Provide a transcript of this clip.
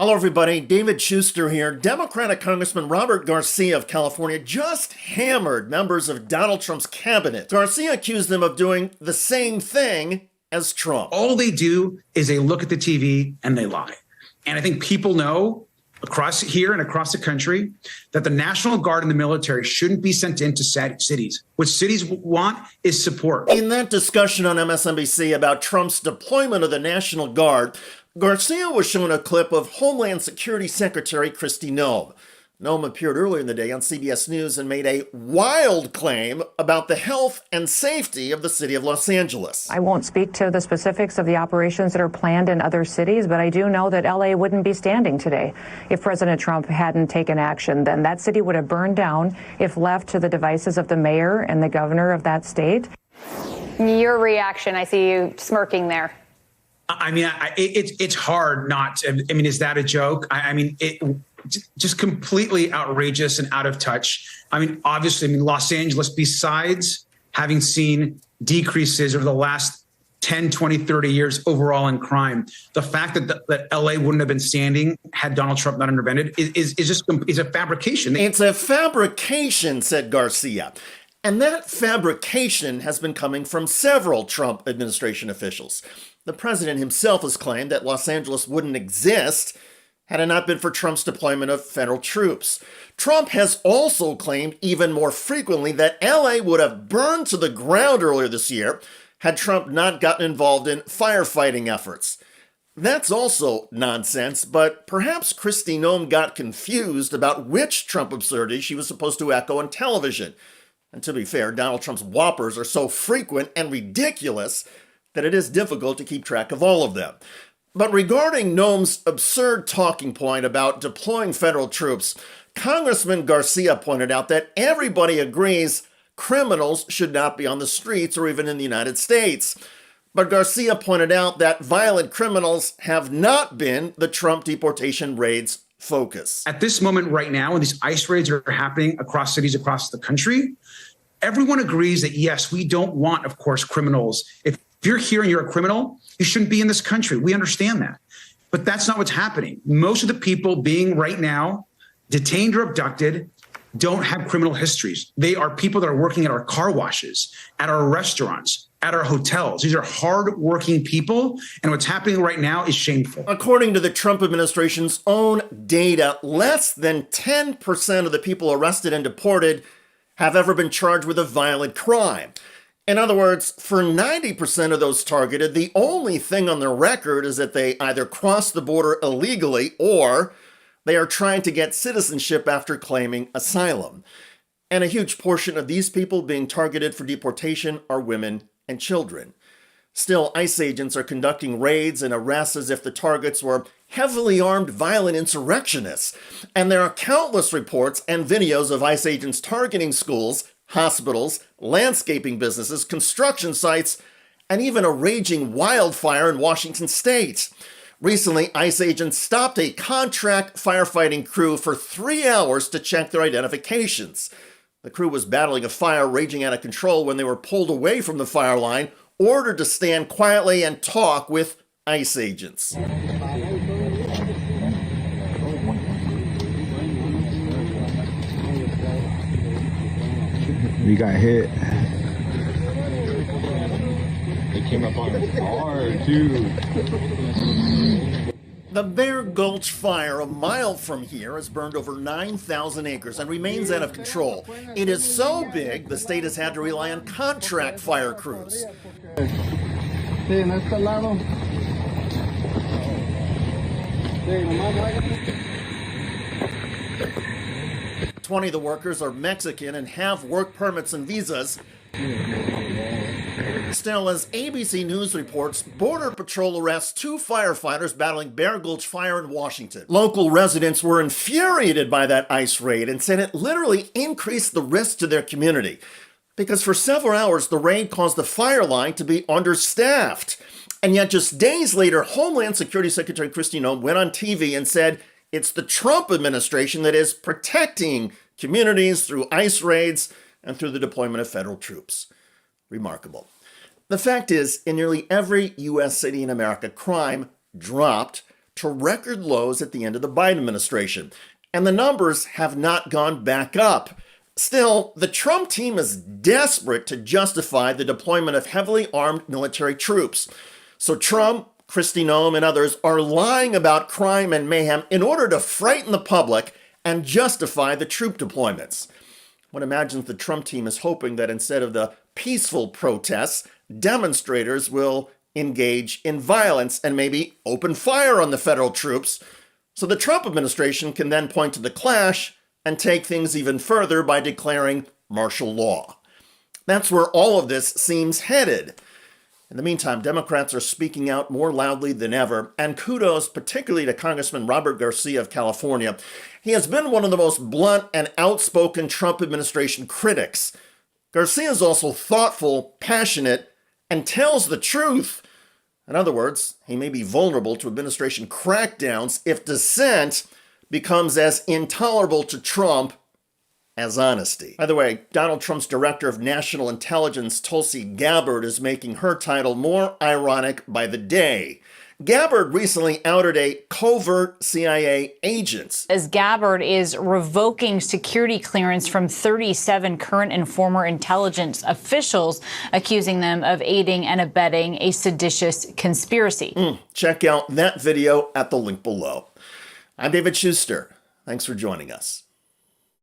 Hello, everybody. David Shuster here. Democratic Congressman Robert Garcia of California just hammered members of Donald Trump's cabinet. Garcia accused them of doing the same thing as Trump. All they do is they look at the TV and they lie. And I think people know across here and across the country that the National Guard and the military shouldn't be sent into cities. What cities want is support. In that discussion on MSNBC about Trump's deployment of the National Guard, Garcia was shown a clip of Homeland Security Secretary Kristi Noem. Noem appeared earlier in the day on CBS News and made a wild claim about the health and safety of the city of Los Angeles. I won't speak to the specifics of the operations that are planned in other cities, but I do know that LA wouldn't be standing today if President Trump hadn't taken action. Then that city would have burned down if left to the devices of the mayor and the governor of that state. Your reaction, I see you smirking there. I mean, it's hard not to. I mean, is that a joke? Just completely outrageous and out of touch. I mean, obviously, Los Angeles, besides having seen decreases over the last 10, 20, 30 years overall in crime, the fact that LA wouldn't have been standing had Donald Trump not intervened is a fabrication. It's a fabrication, said Garcia. And that fabrication has been coming from several Trump administration officials. The president himself has claimed that Los Angeles wouldn't exist had it not been for Trump's deployment of federal troops. Trump has also claimed even more frequently that LA would have burned to the ground earlier this year had Trump not gotten involved in firefighting efforts. That's also nonsense, but perhaps Kristi Noem got confused about which Trump absurdity she was supposed to echo on television. And to be fair, Donald Trump's whoppers are so frequent and ridiculous that it is difficult to keep track of all of them. But regarding Noem's absurd talking point about deploying federal troops, Congressman Garcia pointed out that everybody agrees criminals should not be on the streets or even in the United States. But Garcia pointed out that violent criminals have not been the Trump deportation raids' focus. At this moment right now, when these ICE raids are happening across cities across the country, everyone agrees that, yes, we don't want, of course, criminals. If you're here and you're a criminal, you shouldn't be in this country. We understand that. But that's not what's happening. Most of the people being right now detained or abducted don't have criminal histories. They are people that are working at our car washes, at our restaurants, at our hotels. These are hardworking people, and what's happening right now is shameful. According to the Trump administration's own data, less than 10% of the people arrested and deported have ever been charged with a violent crime. In other words, for 90% of those targeted, the only thing on their record is that they either crossed the border illegally or they are trying to get citizenship after claiming asylum. And a huge portion of these people being targeted for deportation are women and children. Still, ICE agents are conducting raids and arrests as if the targets were heavily armed violent insurrectionists. And there are countless reports and videos of ICE agents targeting schools, hospitals, landscaping businesses, construction sites, and even a raging wildfire in Washington state. Recently, ICE agents stopped a contract firefighting crew for 3 hours to check their identifications. The crew was battling a fire raging out of control when they were pulled away from the fire line, ordered to stand quietly and talk with ICE agents. We got hit. They came up on us hard, too. The Bear Gulch fire a mile from here has burned over 9,000 acres and remains out of control. It is so big, the state has had to rely on contract fire crews. 20 of the workers are Mexican and have work permits and visas. Still, as ABC News reports, Border Patrol arrests 2 firefighters battling Bear Gulch fire in Washington. Local residents were infuriated by that ICE raid and said it literally increased the risk to their community. Because for several hours, the raid caused the fire line to be understaffed. And yet just days later, Homeland Security Secretary Kristi Noem went on TV and said it's the Trump administration that is protecting communities through ICE raids and through the deployment of federal troops. Remarkable. The fact is, in nearly every U.S. city in America, crime dropped, to record lows at the end of the Biden administration, and the numbers have not gone back up. Still, the Trump team is desperate to justify the deployment of heavily armed military troops. So Trump, Kristi Noem, and others are lying about crime and mayhem in order to frighten the public and justify the troop deployments. One imagines the Trump team is hoping that instead of the peaceful protests, demonstrators will engage in violence and maybe open fire on the federal troops, so the Trump administration can then point to the clash and take things even further by declaring martial law. That's where all of this seems headed. In the meantime, Democrats are speaking out more loudly than ever, and kudos particularly to Congressman Robert Garcia of California. He has been one of the most blunt and outspoken Trump administration critics. Garcia is also thoughtful, passionate, and tells the truth. In other words, he may be vulnerable to administration crackdowns if dissent becomes as intolerable to Trump as honesty. By the way, Donald Trump's director of national intelligence, Tulsi Gabbard, is making her title more ironic by the day. Gabbard recently outed a covert CIA agent. As Gabbard is revoking security clearance from 37 current and former intelligence officials, accusing them of aiding and abetting a seditious conspiracy. Check out that video at the link below. I'm David Shuster. Thanks for joining us.